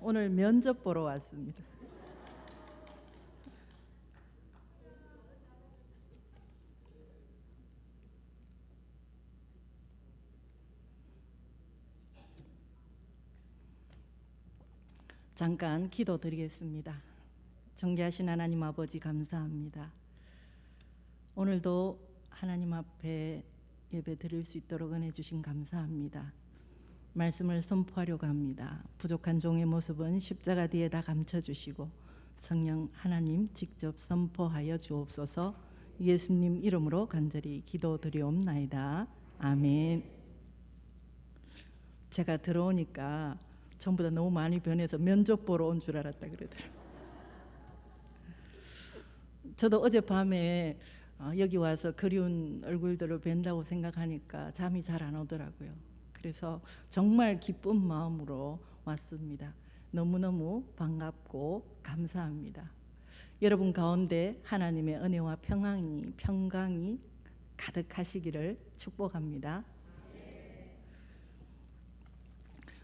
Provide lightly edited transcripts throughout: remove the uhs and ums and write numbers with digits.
오늘 면접 보러 왔습니다. 잠깐 기도드리겠습니다. 존귀하신 하나님 아버지 감사합니다. 오늘도 하나님 앞에 예배 드릴 수 있도록 은혜 주신 감사합니다. 말씀을 선포하려고 합니다. 부족한 종의 모습은 십자가 뒤에 다 감춰주시고 성령 하나님 직접 선포하여 주옵소서. 예수님 이름으로 간절히 기도드리옵나이다. 아멘. 제가 들어오니까 전부 다 너무 많이 변해서 면접 보러 온 줄 알았다 그러더라고요. 저도 어젯밤에 여기 와서 그리운 얼굴들을 뵌다고 생각하니까 잠이 잘 안 오더라고요. 그래서 정말 기쁜 마음으로 왔습니다. 너무너무 반갑고 감사합니다. 여러분 가운데 하나님의 은혜와 평강이 가득하시기를 축복합니다.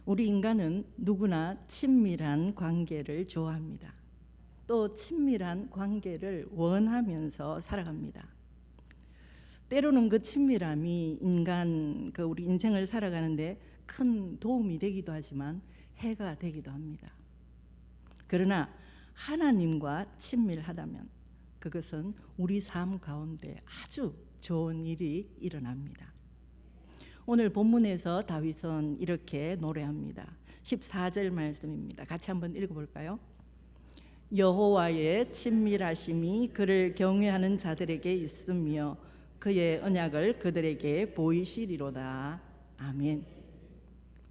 우리 인간은 누구나 친밀한 관계를 좋아합니다. 또 친밀한 관계를 원하면서 살아갑니다. 때로는 그 친밀함이 우리 인생을 살아가는데 큰 도움이 되기도 하지만 해가 되기도 합니다. 그러나 하나님과 친밀하다면 그것은 우리 삶 가운데 아주 좋은 일이 일어납니다. 오늘 본문에서 다윗은 이렇게 노래합니다. 14절 말씀입니다. 같이 한번 읽어볼까요? 여호와의 친밀하심이 그를 경외하는 자들에게 있으며 그의 언약을 그들에게 보이시리로다. 아멘.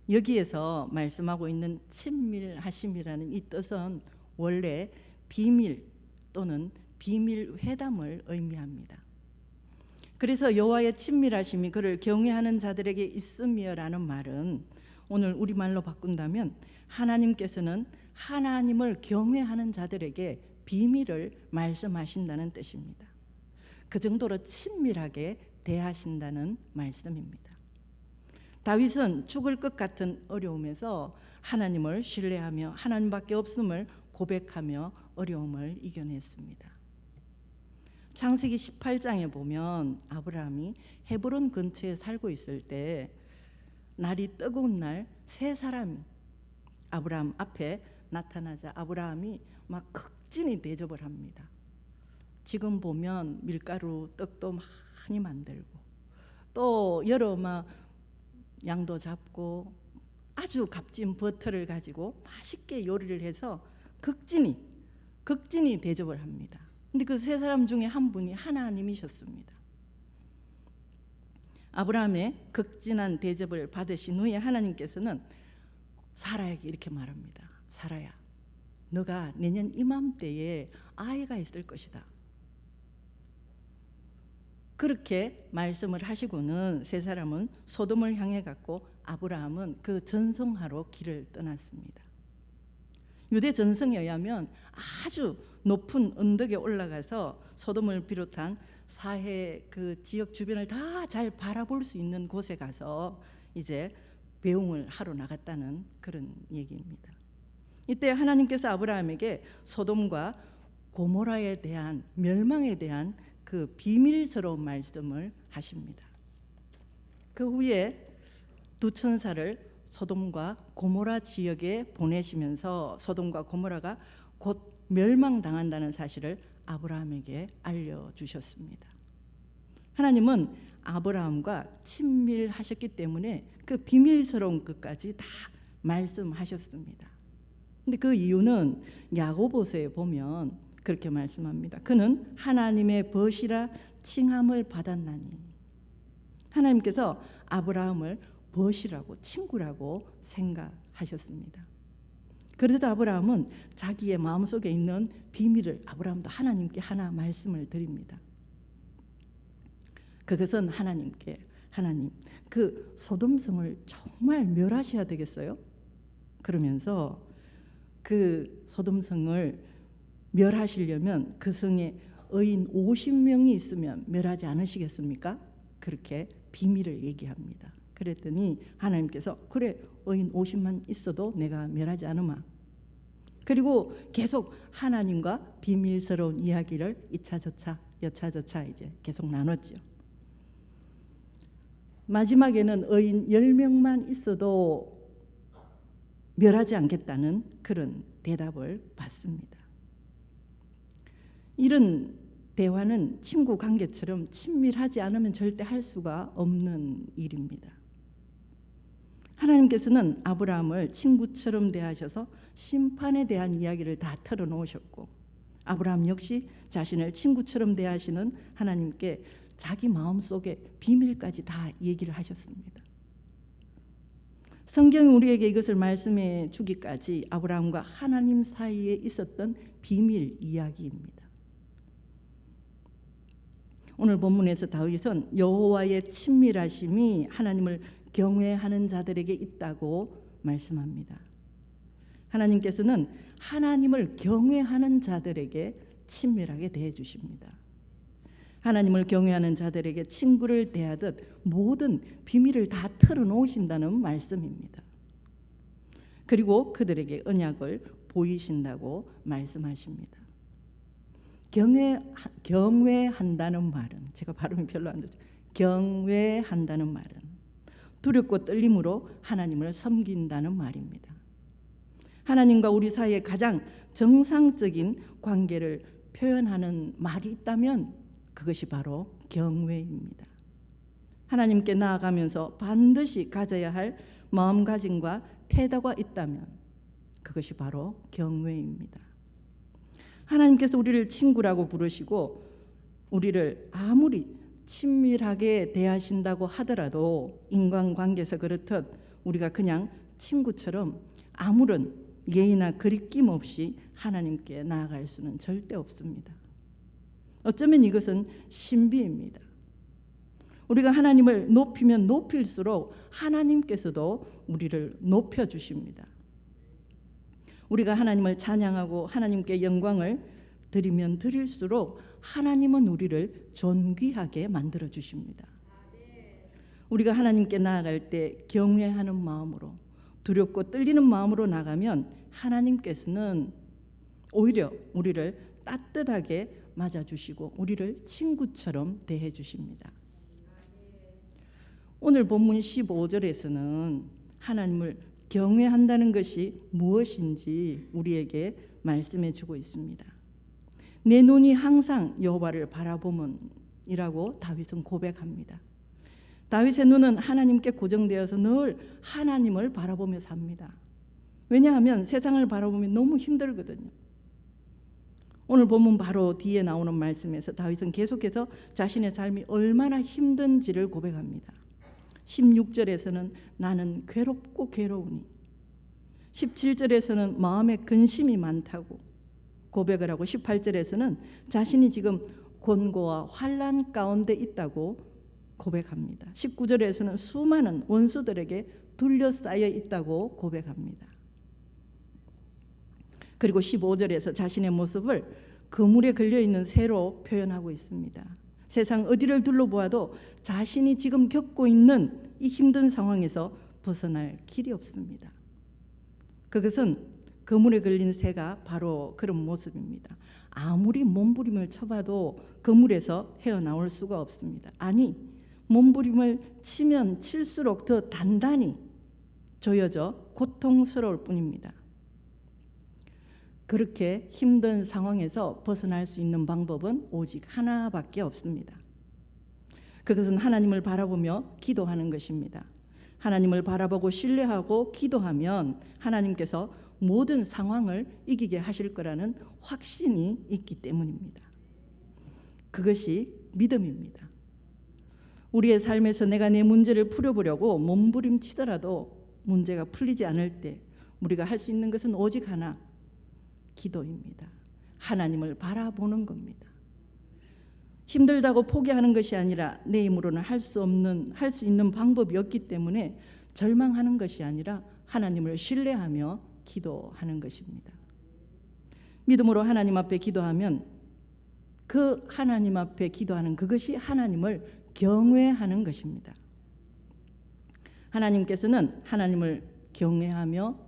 여기에서 말씀하고 있는 친밀하심이라는 이 뜻은 원래 비밀 또는 비밀 회담을 의미합니다. 그래서 여호와의 친밀하심이 그를 경외하는 자들에게 있으며라는 말은 오늘 우리말로 바꾼다면 하나님께서는 하나님을 경외하는 자들에게 비밀을 말씀하신다는 뜻입니다. 그 정도로 친밀하게 대하신다는 말씀입니다. 다윗은 죽을 것 같은 어려움에서 하나님을 신뢰하며 하나님밖에 없음을 고백하며 어려움을 이겨냈습니다. 창세기 18장에 보면 아브라함이 헤브론 근처에 살고 있을 때 날이 뜨거운 날 세 사람이 아브라함 앞에 나타나자 아브라함이 막 극진히 대접을 합니다. 지금 보면 밀가루 떡도 많이 만들고 또 여러 양도 잡고 아주 값진 버터를 가지고 맛있게 요리를 해서 극진히 대접을 합니다. 근데 그 세 사람 중에 한 분이 하나님이셨습니다. 아브라함의 극진한 대접을 받으신 후에 하나님께서는 사라에게 이렇게 말합니다. 사라야, 너가 내년 이맘때에 아이가 있을 것이다. 그렇게 말씀을 하시고는 세 사람은 소돔을 향해 갔고 아브라함은 그 전성하러 길을 떠났습니다. 유대 전성에 의하면 아주 높은 언덕에 올라가서 소돔을 비롯한 사해 그 지역 주변을 다 잘 바라볼 수 있는 곳에 가서 이제 배웅을 하러 나갔다는 그런 얘기입니다. 이때 하나님께서 아브라함에게 소돔과 고모라에 대한 멸망에 대한 그 비밀스러운 말씀을 하십니다. 그 후에 두 천사를 소돔과 고모라 지역에 보내시면서 소돔과 고모라가 곧 멸망당한다는 사실을 아브라함에게 알려주셨습니다. 하나님은 아브라함과 친밀하셨기 때문에 그 비밀스러운 것까지 다 말씀하셨습니다. 근데 그 이유는 야고보서에 보면 그렇게 말씀합니다. 그는 하나님의 벗이라 칭함을 받았나니. 하나님께서 아브라함을 벗이라고 친구라고 생각하셨습니다. 그래서 아브라함은 자기의 마음속에 있는 비밀을 아브라함도 하나님께 하나 말씀을 드립니다. 그것은 하나님 그 소돔성을 정말 멸하셔야 되겠어요? 그러면서 그 소돔성을 멸하시려면 그 성에 의인 50명이 있으면 멸하지 않으시겠습니까? 그렇게 비밀을 얘기합니다. 그랬더니 하나님께서 그래 의인 50만 있어도 내가 멸하지 않으마. 그리고 계속 하나님과 비밀스러운 이야기를 이차저차 여차저차 이제 계속 나눴죠. 마지막에는 의인 10명만 있어도 멸하지 않겠다는 그런 대답을 받습니다. 이런 대화는 친구 관계처럼 친밀하지 않으면 절대 할 수가 없는 일입니다. 하나님께서는 아브라함을 친구처럼 대하셔서 심판에 대한 이야기를 다 털어놓으셨고, 아브라함 역시 자신을 친구처럼 대하시는 하나님께 자기 마음속에 비밀까지 다 얘기를 하셨습니다. 성경이 우리에게 이것을 말씀해 주기까지 아브라함과 하나님 사이에 있었던 비밀 이야기입니다. 오늘 본문에서 다윗은 여호와의 친밀하심이 하나님을 경외하는 자들에게 있다고 말씀합니다. 하나님께서는 하나님을 경외하는 자들에게 친밀하게 대해 주십니다. 하나님을 경외하는 자들에게 친구를 대하듯 모든 비밀을 다 털어놓으신다는 말씀입니다. 그리고 그들에게 언약을 보이신다고 말씀하십니다. 경외한다는 말은, 제가 발음이 별로 안 좋죠. 경외한다는 말은 두렵고 떨림으로 하나님을 섬긴다는 말입니다. 하나님과 우리 사이에 가장 정상적인 관계를 표현하는 말이 있다면 그것이 바로 경외입니다. 하나님께 나아가면서 반드시 가져야 할 마음가짐과 태도가 있다면 그것이 바로 경외입니다. 하나님께서 우리를 친구라고 부르시고 우리를 아무리 친밀하게 대하신다고 하더라도 인간관계에서 그렇듯 우리가 그냥 친구처럼 아무런 예의나 거리낌 없이 하나님께 나아갈 수는 절대 없습니다. 어쩌면 이것은 신비입니다. 우리가 하나님을 높이면 높일수록 하나님께서도 우리를 높여주십니다. 우리가 하나님을 찬양하고 하나님께 영광을 드리면 드릴수록 하나님은 우리를 존귀하게 만들어 주십니다. 우리가 하나님께 나아갈 때 경외하는 마음으로, 두렵고 떨리는 마음으로 나가면 하나님께서는 오히려 우리를 따뜻하게 맞아주시고 우리를 친구처럼 대해 주십니다. 오늘 본문 15절에서는 하나님을 경외한다는 것이 무엇인지 우리에게 말씀해 주고 있습니다. 내 눈이 항상 여호와를 바라보면이라고 다윗은 고백합니다. 다윗의 눈은 하나님께 고정되어서 늘 하나님을 바라보며 삽니다. 왜냐하면 세상을 바라보면 너무 힘들거든요. 오늘 본문 바로 뒤에 나오는 말씀에서 다윗은 계속해서 자신의 삶이 얼마나 힘든지를 고백합니다. 16절에서는 나는 괴롭고 괴로우니, 17절에서는 마음에 근심이 많다고 고백을 하고 18절에서는 자신이 지금 곤고와 환난 가운데 있다고 고백합니다. 19절에서는 수많은 원수들에게 둘러싸여 있다고 고백합니다. 그리고 15절에서 자신의 모습을 그물에 걸려있는 새로 표현하고 있습니다. 세상 어디를 둘러보아도 자신이 지금 겪고 있는 이 힘든 상황에서 벗어날 길이 없습니다. 그것은 그물에 걸린 새가 바로 그런 모습입니다. 아무리 몸부림을 쳐봐도 그물에서 헤어나올 수가 없습니다. 아니, 몸부림을 치면 칠수록 더 단단히 조여져 고통스러울 뿐입니다. 그렇게 힘든 상황에서 벗어날 수 있는 방법은 오직 하나밖에 없습니다. 그것은 하나님을 바라보며 기도하는 것입니다. 하나님을 바라보고 신뢰하고 기도하면 하나님께서 모든 상황을 이기게 하실 거라는 확신이 있기 때문입니다. 그것이 믿음입니다. 우리의 삶에서 내가 내 문제를 풀어보려고 몸부림치더라도 문제가 풀리지 않을 때 우리가 할 수 있는 것은 오직 하나, 기도입니다. 하나님을 바라보는 겁니다. 힘들다고 포기하는 것이 아니라 내 힘으로는 할 수 있는 방법이 없기 때문에 절망하는 것이 아니라 하나님을 신뢰하며 기도하는 것입니다. 믿음으로 하나님 앞에 기도하면 그 하나님 앞에 기도하는 그것이 하나님을 경외하는 것입니다. 하나님께서는 하나님을 경외하며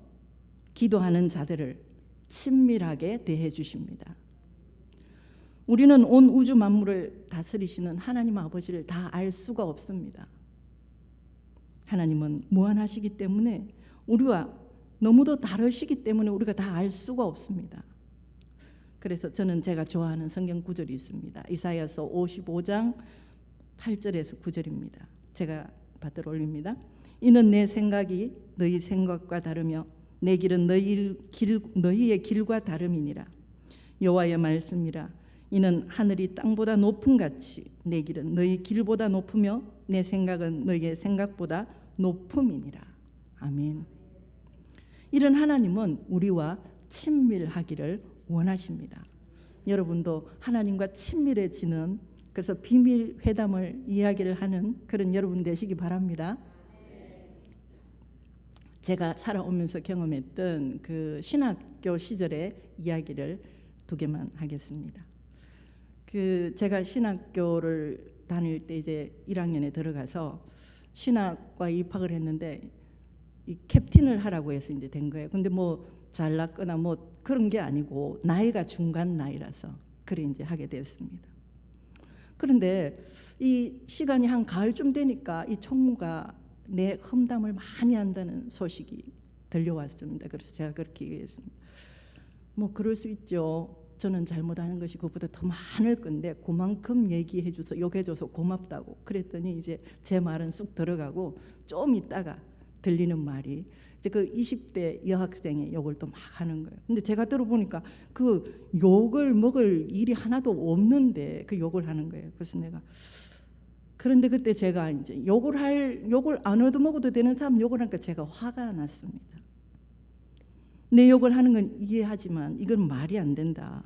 기도하는 자들을 친밀하게 대해 주십니다. 우리는 온 우주 만물을 다스리시는 하나님 아버지를 다 알 수가 없습니다. 하나님은 무한하시기 때문에 우리와 너무도 다르시기 때문에 우리가 다 알 수가 없습니다. 그래서 저는 제가 좋아하는 성경 구절이 있습니다. 이사야서 55장 8절에서 9절입니다. 제가 받들어 올립니다. 이는 내 생각이 너희 생각과 다르며 내 길은 너희의 길과 다름이니라. 여호와의 말씀이라. 이는 하늘이 땅보다 높음 같이 내 길은 너희 길보다 높으며 내 생각은 너희의 생각보다 높음이니라. 아멘. 이런 하나님은 우리와 친밀하기를 원하십니다. 여러분도 하나님과 친밀해지는, 그래서 비밀 회담을 이야기를 하는 그런 여러분 되시기 바랍니다. 제가 살아오면서 경험했던 그 신학교 시절의 이야기를 두 개만 하겠습니다. 제가 신학교를 다닐 때 이제 1학년에 들어가서 신학과 입학을 했는데 이 캡틴을 하라고 해서 이제 된 거예요. 근데 뭐 잘났거나 뭐 그런 게 아니고 나이가 중간 나이라서 그래 이제 하게 됐습니다. 그런데 이 시간이 한 가을쯤 되니까 이 총무가 내 험담을 많이 한다는 소식이 들려왔습니다. 그래서 제가 그렇게 얘기했습니다. 뭐 그럴 수 있죠. 저는 잘못하는 것이 그보다 더 많을 건데 그만큼 얘기해줘서 욕해줘서 고맙다고. 그랬더니 이제 제 말은 쑥 들어가고 좀 있다가 들리는 말이 이제 그 20대 여학생의 욕을 또 막 하는 거예요. 근데 제가 들어보니까 그 욕을 먹을 일이 하나도 없는데 그 욕을 하는 거예요. 그래서 내가 그런데 그때 제가 이제 욕을 안 얻어먹어도 되는 사람 욕을 하니까 제가 화가 났습니다. 내 욕을 하는 건 이해하지만 이건 말이 안 된다.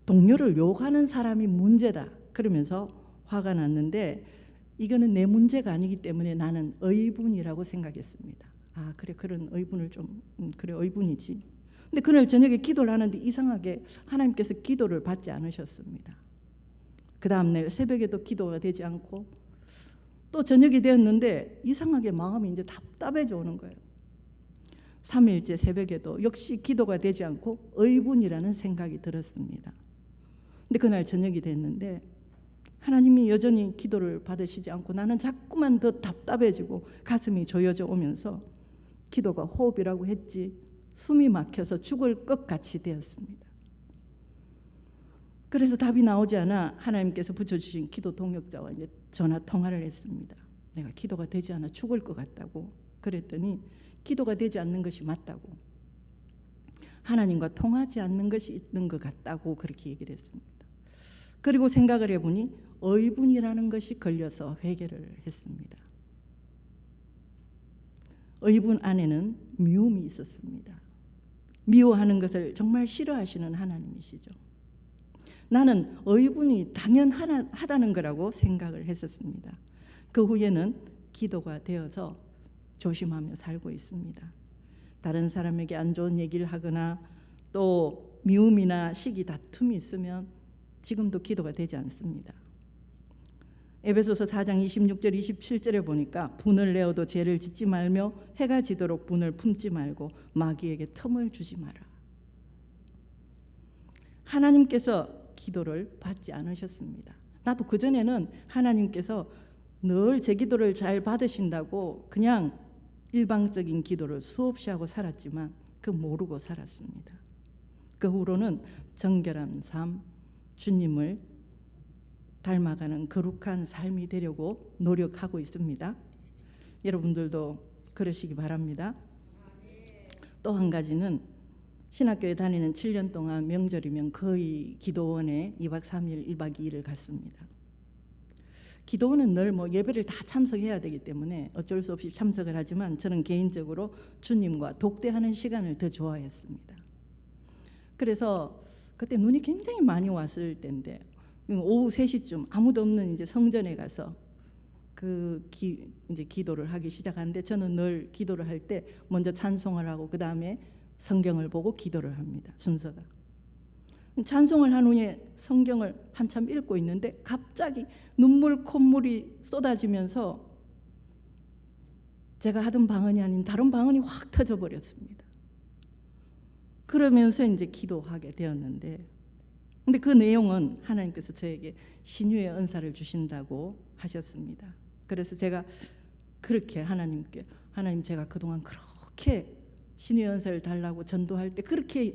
동료를 욕하는 사람이 문제다. 그러면서 화가 났는데 이거는 내 문제가 아니기 때문에 나는 의분이라고 생각했습니다. 아 그래, 그런 의분을 좀 그래, 의분이지. 근데 그날 저녁에 기도를 하는데 이상하게 하나님께서 기도를 받지 않으셨습니다. 그 다음날 새벽에도 기도가 되지 않고 또 저녁이 되었는데 이상하게 마음이 이제 답답해져 오는 거예요. 3일째 새벽에도 역시 기도가 되지 않고 의분이라는 생각이 들었습니다. 근데 그날 저녁이 됐는데 하나님이 여전히 기도를 받으시지 않고 나는 자꾸만 더 답답해지고 가슴이 조여져 오면서 기도가 호흡이라고 했지 숨이 막혀서 죽을 것 같이 되었습니다. 그래서 답이 나오지 않아 하나님께서 붙여주신 기도 동역자와 이제 전화 통화를 했습니다. 내가 기도가 되지 않아 죽을 것 같다고. 그랬더니 기도가 되지 않는 것이 맞다고, 하나님과 통하지 않는 것이 있는 것 같다고 그렇게 얘기를 했습니다. 그리고 생각을 해보니 의분이라는 것이 걸려서 회개를 했습니다. 의분 안에는 미움이 있었습니다. 미워하는 것을 정말 싫어하시는 하나님이시죠. 나는 의분이 당연하다는 거라고 생각을 했었습니다. 그 후에는 기도가 되어서 조심하며 살고 있습니다. 다른 사람에게 안 좋은 얘기를 하거나 또 미움이나 시기 다툼이 있으면 지금도 기도가 되지 않습니다. 에베소서 4장 26절 27절에 보니까 분을 내어도 죄를 짓지 말며 해가 지도록 분을 품지 말고 마귀에게 틈을 주지 마라. 하나님께서 기도를 받지 않으셨습니다. 나도 그전에는 하나님께서 늘 제 기도를 잘 받으신다고 그냥 일방적인 기도를 수없이 하고 살았지만 그 모르고 살았습니다. 그 후로는 정결한 삶, 주님을 닮아가는 거룩한 삶이 되려고 노력하고 있습니다. 여러분들도 그러시기 바랍니다. 또 한 가지는 신학교에 다니는 7년 동안 명절이면 거의 기도원에 2박 3일 1박 2일을 갔습니다. 기도원은 늘 뭐 예배를 다 참석해야 되기 때문에 어쩔 수 없이 참석을 하지만 저는 개인적으로 주님과 독대하는 시간을 더 좋아했습니다. 그래서 그때 눈이 굉장히 많이 왔을 때인데 오후 3시쯤 아무도 없는 이제 성전에 가서 이제 기도를 하기 시작하는데 저는 늘 기도를 할 때 먼저 찬송을 하고 그 다음에 성경을 보고 기도를 합니다. 순서가. 찬송을 한 후에 성경을 한참 읽고 있는데 갑자기 눈물 콧물이 쏟아지면서 제가 하던 방언이 아닌 다른 방언이 확 터져 버렸습니다. 그러면서 이제 기도하게 되었는데, 근데 그 내용은 하나님께서 저에게 신유의 은사를 주신다고 하셨습니다. 그래서 제가 그렇게 하나님께, 하나님 제가 그동안 그렇게 신유의 은사를 달라고 전도할 때 그렇게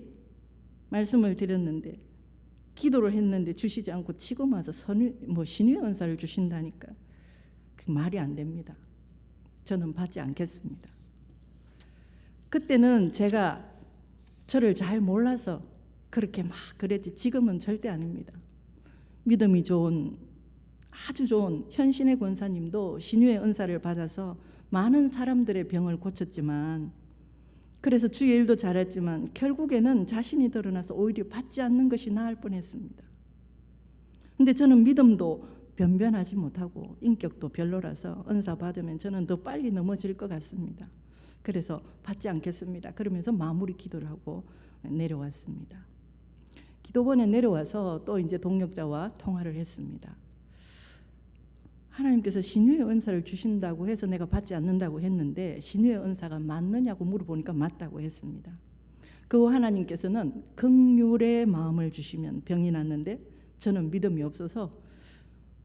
말씀을 드렸는데, 기도를 했는데 주시지 않고 지금 와서 신유의 은사를 주신다니까 그 말이 안 됩니다. 저는 받지 않겠습니다. 그때는 제가 저를 잘 몰라서 그렇게 막 그랬지, 지금은 절대 아닙니다. 믿음이 좋은, 아주 좋은 현신의 권사님도 신유의 은사를 받아서 많은 사람들의 병을 고쳤지만, 그래서 주의 일도 잘했지만 결국에는 자신이 드러나서 오히려 받지 않는 것이 나을 뻔했습니다. 근데 저는 믿음도 변변하지 못하고 인격도 별로라서 은사 받으면 저는 더 빨리 넘어질 것 같습니다. 그래서 받지 않겠습니다. 그러면서 마무리 기도를 하고 내려왔습니다. 기도원에 내려와서 또 이제 동역자와 통화를 했습니다. 하나님께서 신유의 은사를 주신다고 해서 내가 받지 않는다고 했는데 신유의 은사가 맞느냐고 물어보니까 맞다고 했습니다. 그 하나님께서는 긍휼의 마음을 주시면 병이 낫는데, 저는 믿음이 없어서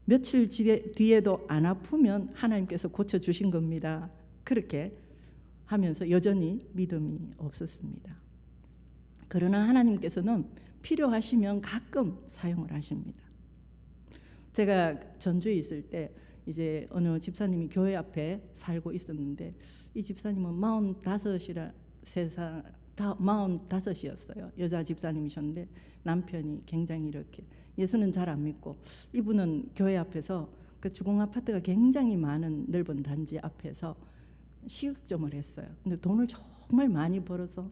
며칠 뒤에도 안 아프면 하나님께서 고쳐주신 겁니다. 그렇게 하면서 여전히 믿음이 없었습니다. 그러나 하나님께서는 필요하시면 가끔 사용을 하십니다. 제가 전주에 있을 때 이제 어느 집사님이 교회 앞에 살고 있었는데, 이 집사님은 45이었어요. 여자 집사님이셨는데 남편이 굉장히 이렇게 예수는 잘 안 믿고, 이분은 교회 앞에서 그 주공 아파트가 굉장히 많은 넓은 단지 앞에서 식육점을 했어요. 근데 돈을 정말 많이 벌어서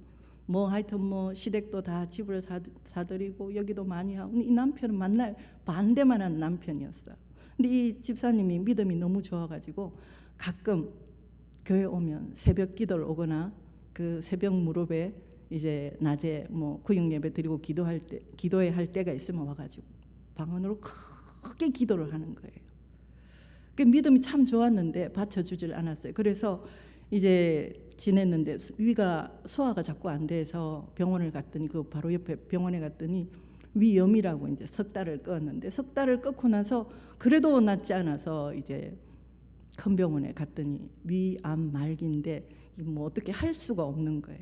하여튼 시댁도 다 집을 사드리고 여기도 많이 하고, 이 남편은 만날 반대만 한 남편이었어요. 근데 이 집사님이 믿음이 너무 좋아가지고 가끔 교회 오면 새벽 기도를 오거나 그 새벽 무렵에 이제 낮에 구역 예배 드리고 기도회 할 때가 있으면 와가지고 방언으로 크게 기도를 하는 거예요. 그 믿음이 참 좋았는데 받쳐주질 않았어요. 그래서 이제 지냈는데 소화가 자꾸 안 돼서 병원을 갔더니, 그 바로 옆에 병원에 갔더니 위염이라고 이제 석 달을 껐는데, 석 달을 끊고 나서 그래도 낫지 않아서 이제 큰 병원에 갔더니 위암 말기인데 어떻게 할 수가 없는 거예요.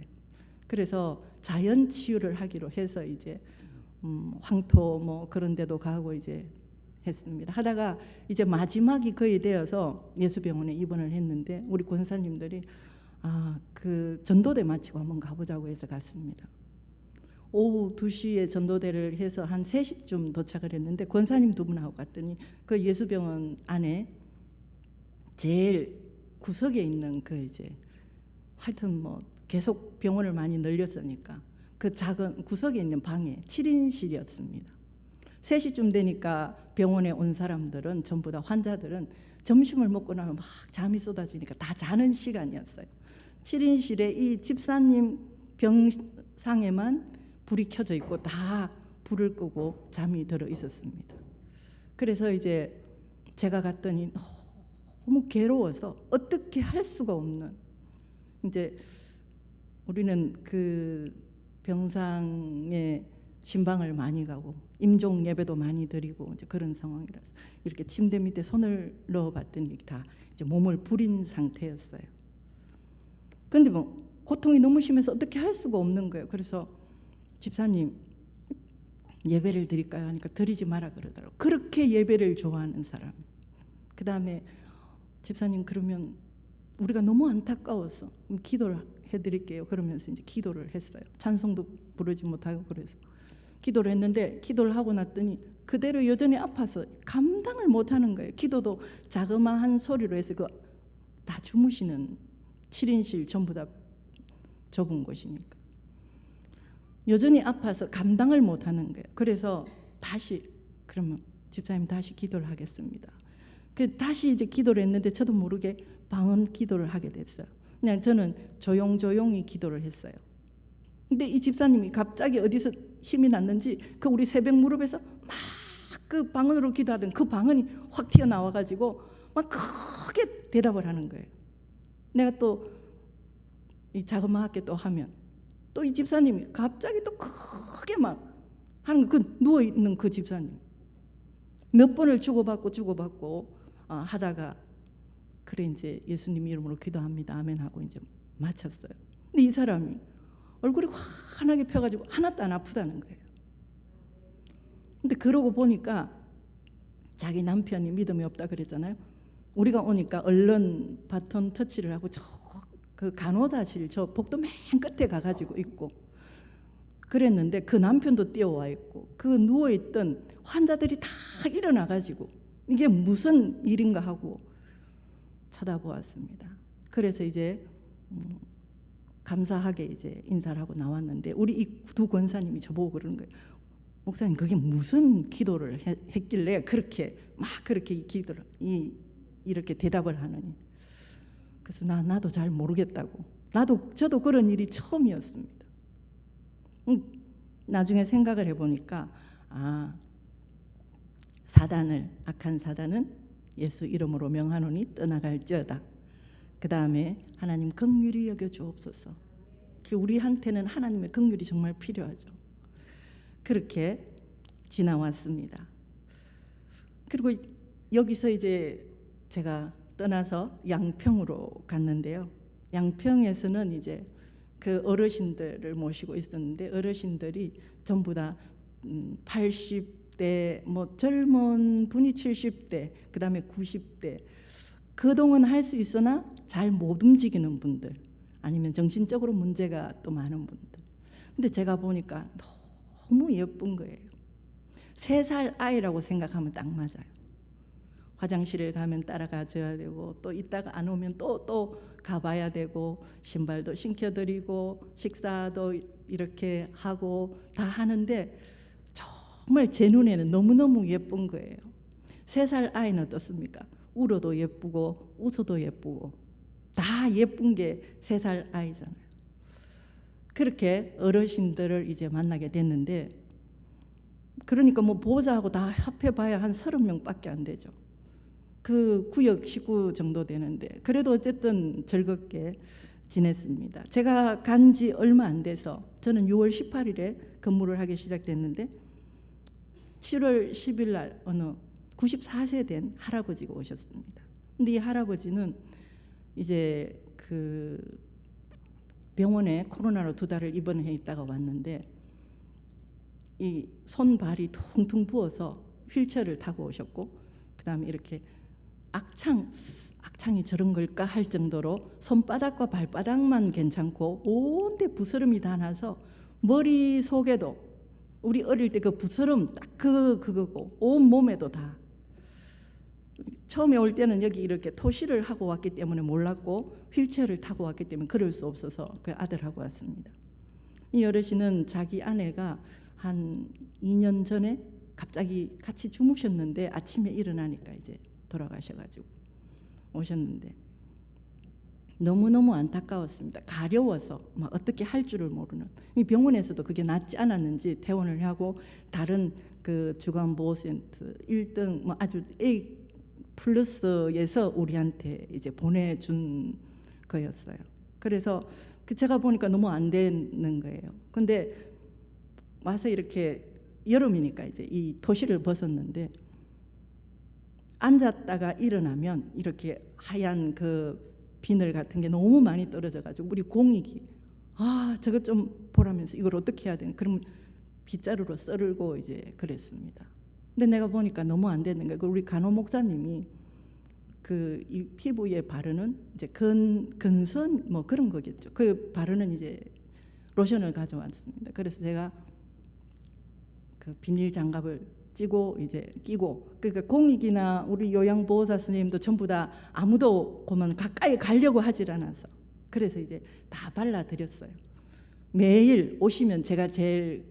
그래서 자연 치유를 하기로 해서 이제 황토 그런 데도 가고 이제 했습니다. 하다가 이제 마지막이 거의 되어서 예수병원에 입원을 했는데, 우리 권사님들이 그 전도대 마치고 한번 가보자고 해서 갔습니다. 오후 2시에 전도대를 해서 한 3시쯤 도착을 했는데, 권사님 2분하고 갔더니 그 예수병원 안에 제일 구석에 있는 그 이제 하여튼 계속 병원을 많이 늘렸으니까 그 작은 구석에 있는 방에 7인실이었습니다. 3시쯤 되니까 병원에 온 사람들은 전부 다 환자들은 점심을 먹고 나면 막 잠이 쏟아지니까 다 자는 시간이었어요. 7인실에 이 집사님 병상에만 불이 켜져 있고 다 불을 끄고 잠이 들어 있었습니다. 그래서 이제 제가 갔더니 너무 괴로워서 어떻게 할 수가 없는, 이제 우리는 그 병상에 신방을 많이 가고 임종 예배도 많이 드리고 이제 그런 상황이라서 이렇게 침대 밑에 손을 넣어봤더니 다 이제 몸을 부린 상태였어요. 그런데 고통이 너무 심해서 어떻게 할 수가 없는 거예요. 그래서 집사님 예배를 드릴까요 하니까 드리지 마라 그러더라고요. 그렇게 예배를 좋아하는 사람. 그 다음에 집사님 그러면 우리가 너무 안타까워서 기도를 해드릴게요. 그러면서 이제 기도를 했어요. 찬송도 부르지 못하고 그래서 기도를 했는데, 기도를 하고 났더니 그대로 여전히 아파서 감당을 못하는 거예요. 기도도 자그마한 소리로 해서 다 주무시는 7인실 전부 다 좁은 곳이니까 여전히 아파서 감당을 못하는 거예요. 그래서 다시 그러면 집사님 다시 기도를 하겠습니다. 다시 이제 기도를 했는데 저도 모르게 방언 기도를 하게 됐어요. 그냥 저는 조용히 기도를 했어요. 근데 이 집사님이 갑자기 어디서 힘이 났는지 그 우리 새벽 무릎에서 막 그 방언으로 기도하던 그 방언이 확 튀어나와가지고 막 크게 대답을 하는 거예요. 내가 또 이 자그마하게 또 하면 또 이 집사님이 갑자기 또 크게 막 하는 그 누워 있는 그 집사님 몇 번을 주고받고 하다가 그래 이제 예수님 이름으로 기도합니다 아멘 하고 이제 마쳤어요. 근데 이 사람이 얼굴이 환하게 펴가지고 하나도 안 아프다는 거예요. 근데 그러고 보니까 자기 남편이 믿음이 없다 그랬잖아요. 우리가 오니까 얼른 바톤 터치를 하고 저 그 간호사실 저 복도 맨 끝에 가가지고 있고 그랬는데 그 남편도 뛰어와 있고 그 누워있던 환자들이 다 일어나가지고 이게 무슨 일인가 하고 쳐다보았습니다. 그래서 이제 감사하게 이제 인사를 하고 나왔는데 우리 이 두 권사님이 저보고 그러는 거예요. 목사님 그게 무슨 기도를 했길래 그렇게 기도를 이렇게 대답을 하느니. 그래서 나도 잘 모르겠다고. 저도 그런 일이 처음이었습니다. 나중에 생각을 해보니까 악한 사단은 예수 이름으로 명하노니 떠나갈지어다. 그 다음에 하나님 긍휼히 여겨 주옵소서. 우리한테는 하나님의 긍휼이 정말 필요하죠. 그렇게 지나왔습니다. 그리고 여기서 이제 제가 떠나서 양평으로 갔는데요. 양평에서는 이제 그 어르신들을 모시고 있었는데 어르신들이 전부 다 80대 뭐 젊은 분이 70대 그다음에 90대 그동안 할 수 있으나 잘 못 움직이는 분들 아니면 정신적으로 문제가 또 많은 분들. 근데 제가 보니까 너무 예쁜 거예요. 3살 아이라고 생각하면 딱 맞아요. 화장실에 가면 따라가 줘야 되고 또 이따가 안 오면 또 가봐야 되고 신발도 신겨드리고 식사도 이렇게 하고 다 하는데 정말 제 눈에는 너무너무 예쁜 거예요. 3살 아이는 어떻습니까? 울어도 예쁘고 웃어도 예쁘고 다 예쁜 게 3살 아이잖아요. 그렇게 어르신들을 이제 만나게 됐는데 그러니까 뭐 보호자하고 다 합해봐야 한 30명밖에 안 되죠. 그 구역 식구 정도 되는데 그래도 어쨌든 즐겁게 지냈습니다. 제가 간 지 얼마 안 돼서 저는 6월 18일에 근무를 하기 시작됐는데 7월 10일 날 어느 94세 된 할아버지가 오셨습니다. 근데 이 할아버지는 이제 그 병원에 코로나로 2달을 입원해 있다가 왔는데 이 손발이 퉁퉁 부어서 휠체어를 타고 오셨고 그다음에 이렇게 악창이 저런 걸까 할 정도로 손바닥과 발바닥만 괜찮고 온데 부스럼이 다 나서 머릿속에도 우리 어릴 때 그 부스럼 딱 그거고 온 몸에도 다. 처음에 올 때는 여기 이렇게 토시를 하고 왔기 때문에 몰랐고 휠체어를 타고 왔기 때문에 그럴 수 없어서 그 아들하고 왔습니다. 이 어르신은 자기 아내가 한 2년 전에 갑자기 같이 주무셨는데 아침에 일어나니까 이제 돌아가셔가지고 오셨는데 너무너무 안타까웠습니다. 가려워서 막 어떻게 할 줄을 모르는. 이 병원에서도 그게 낫지 않았는지 퇴원을 하고 다른 그 주간보호센터 1등 뭐 아주 A 플러스에서 우리한테 이제 보내준 거였어요. 그래서 제가 보니까 너무 안 되는 거예요. 근데 와서 이렇게 여름이니까 이제 이 토시를 벗었는데 앉았다가 일어나면 이렇게 하얀 그 비늘 같은 게 너무 많이 떨어져가지고 우리 공익이 저것 좀 보라면서 이걸 어떻게 해야 되나 그러면 빗자루로 썰고 이제 그랬습니다. 근데 내가 보니까 너무 안 되는 거예요. 우리 간호 목사님이 그 이 피부에 바르는 이제 근선 뭐 그런 거겠죠. 그 바르는 이제 로션을 가져왔습니다. 그래서 제가 그 비닐 장갑을 끼고 그러니까 공익이나 우리 요양보호사 선생님도 전부 다 아무도 보면 가까이 가려고 하질 않아서 그래서 이제 다 발라드렸어요. 매일 오시면 제가 제일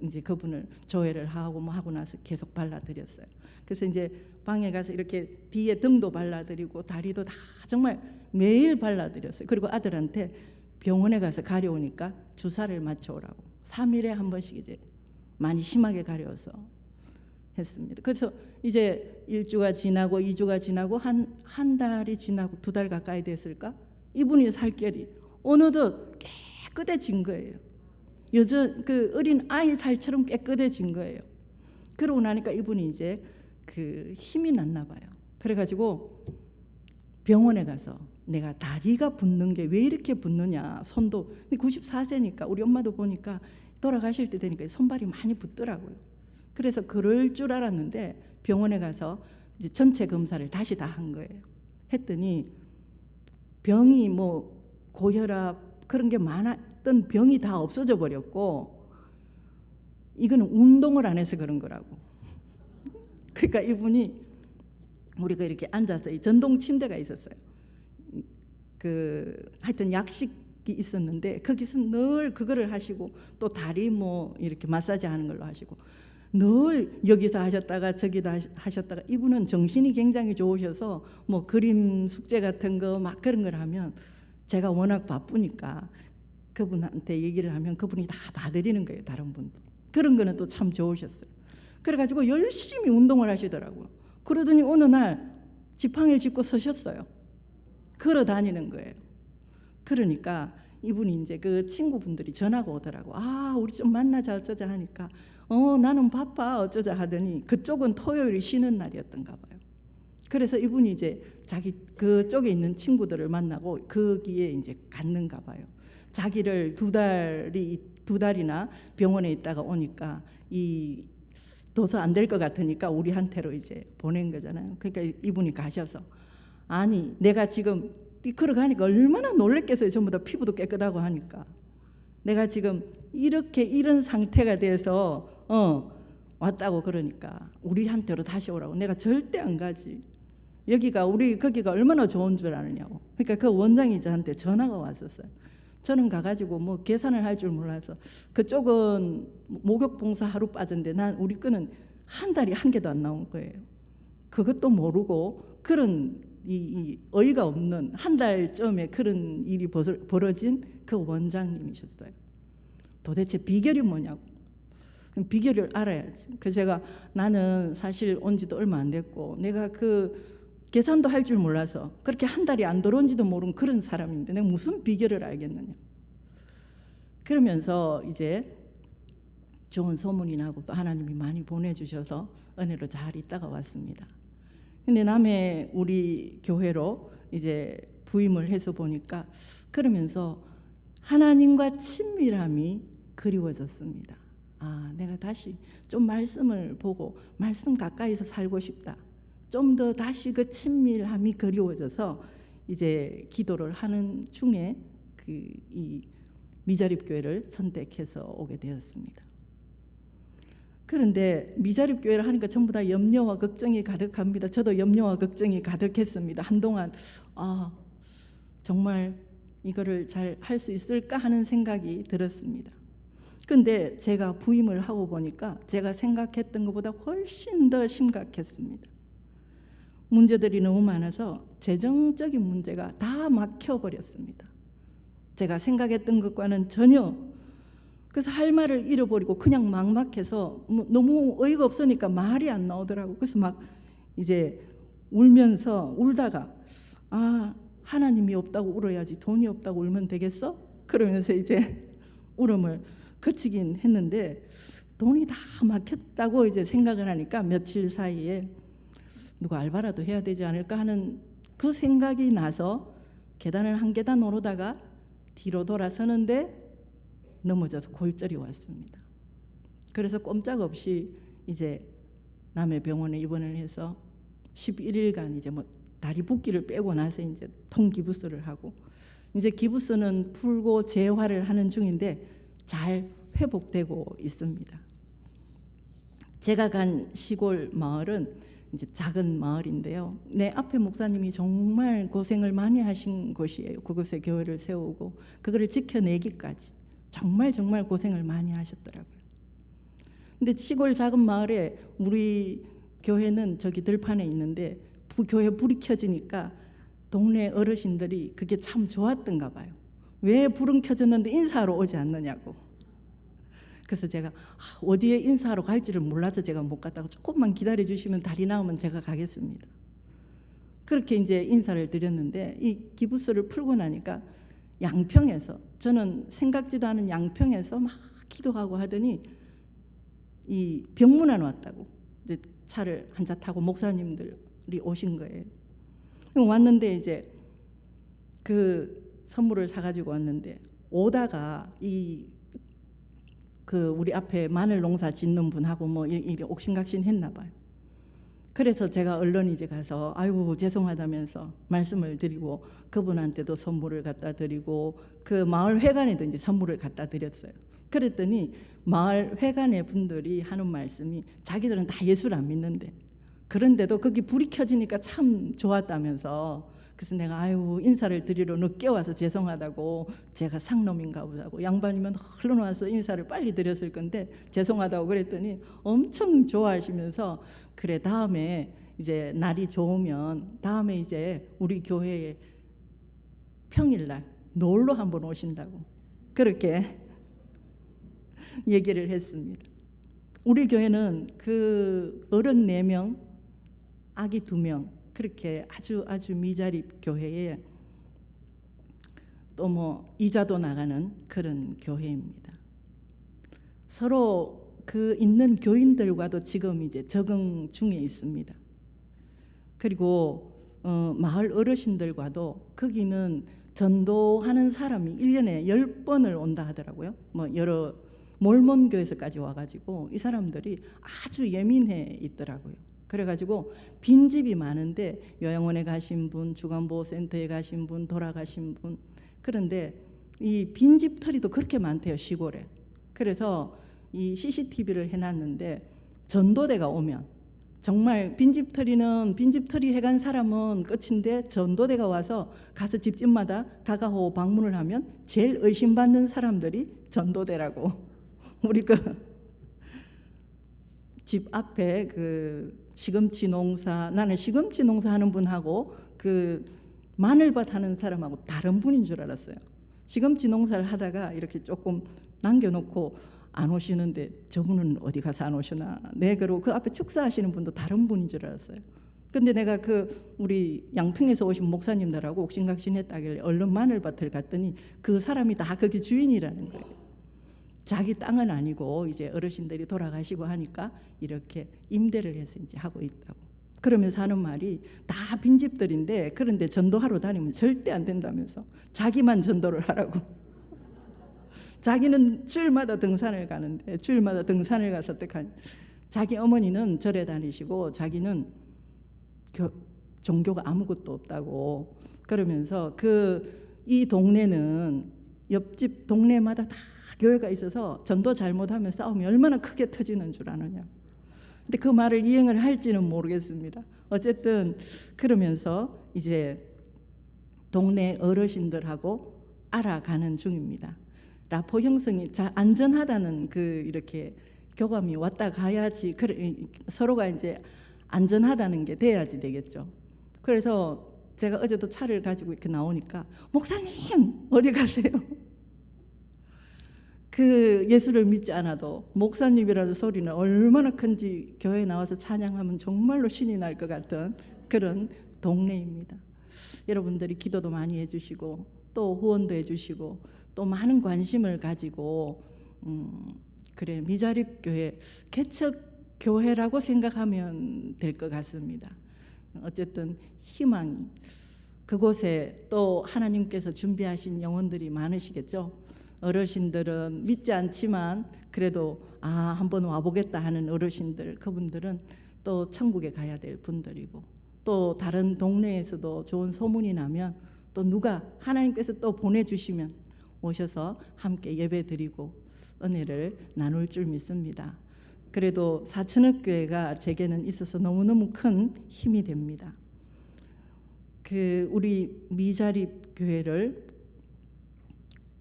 이제 그분을 조회를 하고 뭐 하고 나서 계속 발라드렸어요. 그래서 이제 방에 가서 이렇게 뒤에 등도 발라드리고 다리도 다 정말 매일 발라드렸어요. 그리고 아들한테 병원에 가서 가려우니까 주사를 맞춰오라고 3일에 한 번씩 이제 많이 심하게 가려워서 했습니다. 그래서 이제 1주가 지나고 2주가 지나고 한 달이 지나고 2달 가까이 됐을까? 이분이 살결이 어느덧 깨끗해진 거예요. 여전 그 어린 아이 살처럼 깨끗해진 거예요. 그러고 나니까 이분이 이제 그 힘이 났나 봐요. 그래가지고 병원에 가서 내가 다리가 붓는 게 왜 이렇게 붓느냐, 손도. 근데 94세니까 우리 엄마도 보니까 돌아가실 때 되니까 손발이 많이 붓더라고요. 그래서 그럴 줄 알았는데 병원에 가서 이제 전체 검사를 다시 다 한 거예요. 했더니 병이 뭐 고혈압 그런 게 많았던 병이 다 없어져 버렸고, 이거는 운동을 안 해서 그런 거라고. 그러니까 이분이, 우리가 이렇게 앉아서 이 전동 침대가 있었어요. 그 하여튼 약식이 있었는데 거기서 늘 그거를 하시고, 또 다리 뭐 이렇게 마사지 하는 걸로 하시고, 늘 여기서 하셨다가 저기다 하셨다가, 이분은 정신이 굉장히 좋으셔서 뭐 그림 숙제 같은 거 막 그런 걸 하면 제가 워낙 바쁘니까 그분한테 얘기를 하면 그분이 다 봐드리는 거예요. 다른 분도. 그런 거는 또 참 좋으셨어요. 그래가지고 열심히 운동을 하시더라고요. 그러더니 어느 날 지팡이 짚고 서셨어요. 걸어 다니는 거예요. 그러니까 이분이 이제 그 친구분들이 전화가 오더라고. 아, 우리 좀 만나자 어쩌자 하니까 나는 바빠 어쩌자 하더니 그쪽은 토요일이 쉬는 날이었던가 봐요. 그래서 이분이 이제 자기 그쪽에 있는 친구들을 만나고 거기에 이제 갔는가 봐요. 자기를 두 달이나 병원에 있다가 오니까 이 도서 안 될 것 같으니까 우리한테로 이제 보낸 거잖아요. 그러니까 이분이 가셔서, 아니 내가 지금 걸어가니까 얼마나 놀랬겠어요. 전부 다 피부도 깨끗하고 하니까. 내가 지금 이렇게 이런 상태가 돼서 왔다고. 그러니까 우리한테로 다시 오라고. 내가 절대 안 가지. 거기가 얼마나 좋은 줄 아느냐고. 그러니까 그 원장이 저한테 전화가 왔었어요. 저는 가가지고 뭐 계산을 할 줄 몰라서, 그쪽은 목욕봉사 하루 빠졌는데 우리 거는 한 달이 한 개도 안 나온 거예요. 그것도 모르고 그런 이 어이가 없는 한 달쯤에 그런 일이 벌어진 그 원장님이셨어요. 도대체 비결이 뭐냐고. 비결을 알아야지. 그래서 제가, 나는 사실 온 지도 얼마 안 됐고 내가 그 계산도 할 줄 몰라서 그렇게 한 달이 안 들어온지도 모르는 그런 사람인데 내가 무슨 비결을 알겠느냐. 그러면서 이제 좋은 소문이 나고 또 하나님이 많이 보내주셔서 은혜로 잘 있다가 왔습니다. 근데 남해 우리 교회로 이제 부임을 해서 보니까, 그러면서 하나님과 친밀함이 그리워졌습니다. 아, 내가 다시 좀 말씀을 보고 말씀 가까이서 살고 싶다. 좀 더 다시 그 친밀함이 그리워져서 이제 기도를 하는 중에 이 미자립교회를 선택해서 오게 되었습니다. 그런데 미자립교회를 하니까 전부 다 염려와 걱정이 가득합니다. 저도 염려와 걱정이 가득했습니다. 한동안 정말 이거를 잘 할 수 있을까 하는 생각이 들었습니다. 근데 제가 부임을 하고 보니까 제가 생각했던 것보다 훨씬 더 심각했습니다. 문제들이 너무 많아서 재정적인 문제가 다 막혀버렸습니다. 제가 생각했던 것과는 전혀. 그래서 할 말을 잃어버리고 그냥 막막해서 너무 어이가 없으니까 말이 안 나오더라고. 그래서 막 이제 울다가, 하나님이 없다고 울어야지 돈이 없다고 울면 되겠어? 그러면서 이제 울음을 그치긴 했는데, 돈이 다 막혔다고 이제 생각을 하니까 며칠 사이에 누가 알바라도 해야 되지 않을까 하는 그 생각이 나서 계단을 한 계단 오르다가 뒤로 돌아서는데 넘어져서 골절이 왔습니다. 그래서 꼼짝없이 이제 남해병원에 입원을 해서 11일간 이제 뭐 다리 붓기를 빼고 나서 이제 통기부스를 하고, 이제 기부스는 풀고 재활을 하는 중인데 잘 회복되고 있습니다. 제가 간 시골 마을은 이제 작은 마을인데요. 내 앞에 목사님이 정말 고생을 많이 하신 곳이에요. 그곳에 교회를 세우고 그거를 지켜내기까지 정말 고생을 많이 하셨더라고요. 근데 시골 작은 마을에 우리 교회는 저기 들판에 있는데 교회 불이 켜지니까 동네 어르신들이 그게 참 좋았던가 봐요. 왜 불은 켜졌는데 인사하러 오지 않느냐고. 그래서 제가 어디에 인사하러 갈지를 몰라서 제가 못 갔다가, 조금만 기다려 주시면 달이 나오면 제가 가겠습니다. 그렇게 이제 인사를 드렸는데, 이 기부스를 풀고 나니까 양평에서, 저는 생각지도 않은 양평에서 막 기도하고 하더니 이 병문안 왔다고 이제 차를 한 차 타고 목사님들이 오신 거예요. 왔는데 이제 그 선물을 사가지고 왔는데 오다가 그 우리 앞에 마늘 농사 짓는 분하고 뭐 이렇게 옥신각신 했나 봐요. 그래서 제가 얼른 이제 가서 아이고 죄송하다면서 말씀을 드리고 그분한테도 선물을 갖다 드리고 그 마을 회관에도 이제 선물을 갖다 드렸어요. 그랬더니 마을 회관의 분들이 하는 말씀이 자기들은 다 예수를 안 믿는데 그런데도 거기 불이 켜지니까 참 좋았다면서. 그래서 내가 아유 인사를 드리러 늦게 와서 죄송하다고, 제가 상놈인가 보다고, 양반이면 얼른 와서 인사를 빨리 드렸을 건데 죄송하다고 그랬더니 엄청 좋아하시면서 그래 다음에 이제 날이 좋으면 다음에 이제 우리 교회에 평일날 놀러 한번 오신다고 그렇게 얘기를 했습니다. 우리 교회는 그 어른 4명, 아기 2명 그렇게 아주 미자립 교회에 또 뭐 이자도 나가는 그런 교회입니다. 서로 그 있는 교인들과도 지금 이제 적응 중에 있습니다. 그리고 마을 어르신들과도 거기는 전도하는 사람이 1년에 10번을 온다 하더라고요. 뭐 여러 몰몬교에서까지 와가지고 이 사람들이 아주 예민해 있더라고요. 그래가지고 빈집이 많은데 요양원에 가신 분, 주간보호센터에 가신 분, 돌아가신 분, 그런데 이 빈집 털이도 그렇게 많대요, 시골에. 그래서 이 CCTV를 해놨는데 전도대가 오면 정말 빈집털이 해간 사람은 끝인데 전도대가 와서 가서 집집마다 다가오고 방문을 하면 제일 의심받는 사람들이 전도대라고. 우리 그 집 앞에 그 시금치 농사, 나는 시금치 농사 하는 분하고 그 마늘밭 하는 사람하고 다른 분인 줄 알았어요. 시금치 농사를 하다가 이렇게 조금 남겨놓고 안 오시는데 저분은 어디 가서 안 오시나. 네, 그리고 그 앞에 축사하시는 분도 다른 분인 줄 알았어요. 근데 내가 그 우리 양평에서 오신 목사님들하고 옥신각신했다길래 얼른 마늘밭을 갔더니 그 사람이 다 거기 주인이라는 거예요. 자기 땅은 아니고 이제 어르신들이 돌아가시고 하니까 이렇게 임대를 해서 이제 하고 있다고. 그러면서 하는 말이 다 빈집들인데 그런데 전도하러 다니면 절대 안 된다면서 자기만 전도를 하라고. 자기는 주일마다 등산을 가는데 주일마다 등산을 가서 어떡하냐. 자기 어머니는 절에 다니시고 자기는 종교가 아무것도 없다고. 그러면서 이 동네는 옆집 동네마다 다 교회가 있어서 전도 잘못하면 싸움이 얼마나 크게 터지는 줄 아느냐. 근데 그 말을 이행을 할지는 모르겠습니다. 어쨌든 그러면서 이제 동네 어르신들하고 알아가는 중입니다. 라포 형성이 안전하다는 그 이렇게 교감이 왔다 가야지 서로가 이제 안전하다는 게 돼야지 되겠죠. 그래서 제가 어제도 차를 가지고 이렇게 나오니까 목사님 어디 가세요? 그 예수를 믿지 않아도 목사님이라는 소리는 얼마나 큰지 교회에 나와서 찬양하면 정말로 신이 날 것 같은 그런 동네입니다. 여러분들이 기도도 많이 해주시고 또 후원도 해주시고 또 많은 관심을 가지고 그래 미자립 교회 개척 교회라고 생각하면 될 것 같습니다. 어쨌든 희망이 그곳에 또 하나님께서 준비하신 영혼들이 많으시겠죠. 어르신들은 믿지 않지만 그래도 한번 와보겠다 하는 어르신들, 그분들은 또 천국에 가야 될 분들이고 또 다른 동네에서도 좋은 소문이 나면 또 누가 하나님께서 또 보내주시면 오셔서 함께 예배드리고 은혜를 나눌 줄 믿습니다. 그래도 사천읍교회가 제게는 있어서 너무너무 큰 힘이 됩니다. 우리 미자립 교회를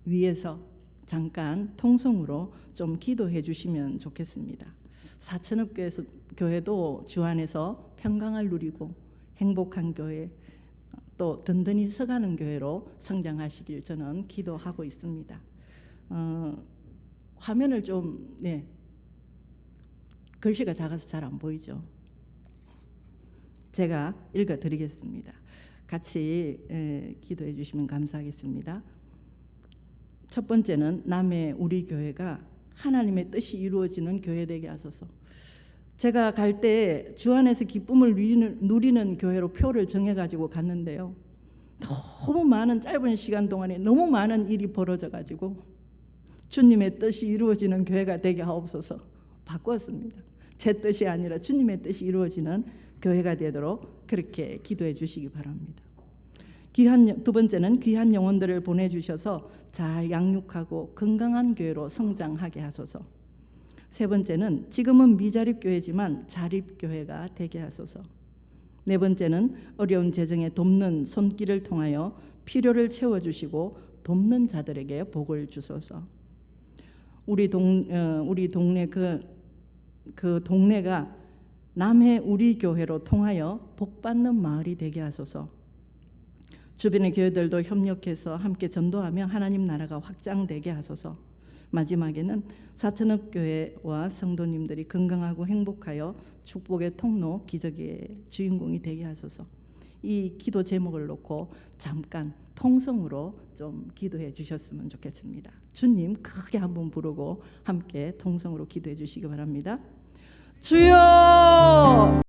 위해서 잠깐 통성으로 좀 기도해 주시면 좋겠습니다. 사천읍교회도 주 안에서 평강을 누리고 행복한 교회, 또 든든히 서가는 교회로 성장하시길 저는 기도하고 있습니다. 화면을 좀 글씨가 작아서 잘 안 보이죠. 제가 읽어드리겠습니다. 같이 기도해 주시면 감사하겠습니다. 첫 번째는 남해 우리 교회가 하나님의 뜻이 이루어지는 교회 되게 하소서. 제가 갈 때 주 안에서 기쁨을 누리는 교회로 표를 정해가지고 갔는데요. 너무 많은 짧은 시간 동안에 너무 많은 일이 벌어져가지고 주님의 뜻이 이루어지는 교회가 되게 하옵소서 바꾸었습니다. 제 뜻이 아니라 주님의 뜻이 이루어지는 교회가 되도록 그렇게 기도해 주시기 바랍니다. 두 번째는 귀한 영혼들을 보내주셔서 잘 양육하고 건강한 교회로 성장하게 하소서. 세 번째는 지금은 미자립 교회지만 자립 교회가 되게 하소서. 네 번째는 어려운 재정에 돕는 손길을 통하여 필요를 채워주시고 돕는 자들에게 복을 주소서. 우리 동네 그 동네가 남해 우리 교회로 통하여 복받는 마을이 되게 하소서. 주변의 교회들도 협력해서 함께 전도하며 하나님 나라가 확장되게 하소서. 마지막에는 사천읍 교회와 성도님들이 건강하고 행복하여 축복의 통로, 기적의 주인공이 되게 하소서. 이 기도 제목을 놓고 잠깐 통성으로 좀 기도해 주셨으면 좋겠습니다. 주님 크게 한번 부르고 함께 통성으로 기도해 주시기 바랍니다. 주여!